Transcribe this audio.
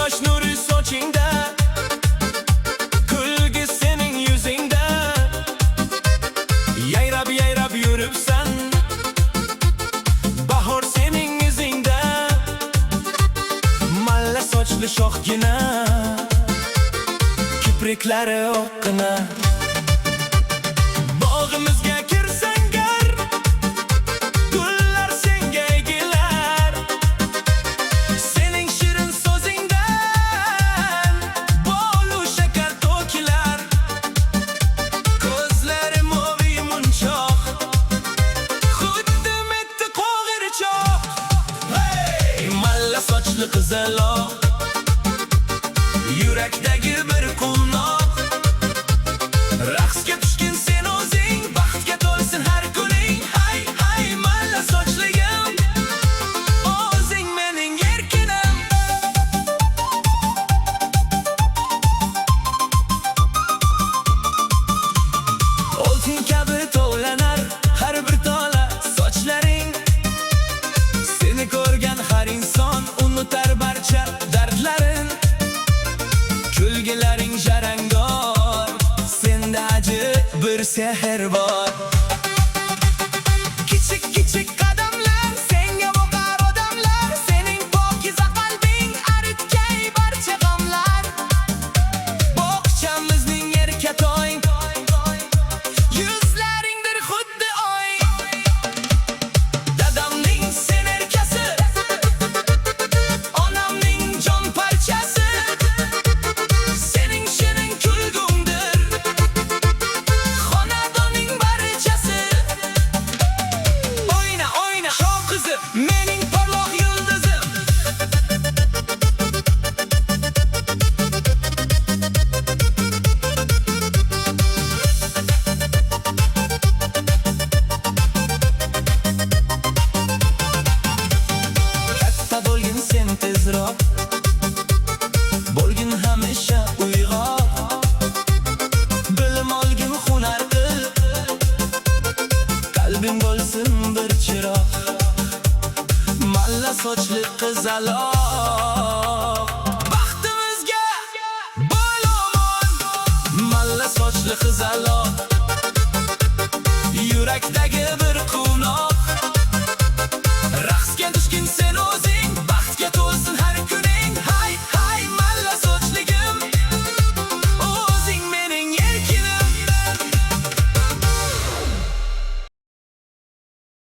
Quyosh nuri sochingda, kulgi sening yuzingda. Yayrab yayrab yuribsan, bahor sening yuzingda. Malla sochli shoxgina, kipriklari oqqina. Bog'imizga kirsang gar, gullar senga egilar. Sening shirin so'zingdan bolu shakar to'kilar. Ko'zlari moviy munchoq, xuddi metti qo'g'irchoq. Hey! Malla sochli qizaloq, yurakdagi bir quvnoq. Raqsga tushgin sen o'zing, baxtga to'lsin har kuning. Hay hay malla sochligim, o'zing mening erkinim. Oltin kabi tovlanar har bir tola sochlaring. Seni ko'rgan har inson unutar barcha dardlarin. Kulgilaring jarangor, senda ajib bir sehr bor. Kichik kichik qadamlar senga boqar odamlar. Sening pokiza qalbing aritgay barcha g'amlar. Bog'chamizning erkatoy, yuzlaringdir xuddi oy. Dadamning sen erkasi, onamning jon parchasi. Sening shirin kulgungdir xonadoning barchasi. O'yna o'yna shoh qizim, mening porloq yulduzim. Katta bo'lgin sen tezroq, bo'lgin hamisha uyg'oq. Bilim olgin hunar qil, qalbing bo'lsin bir chiroq. Malla sochli qizaloq, baxtimizga bo'l omon. Malla sochli qizaloq, yurakdagi bir quvnoq. Raqsga tushgin sen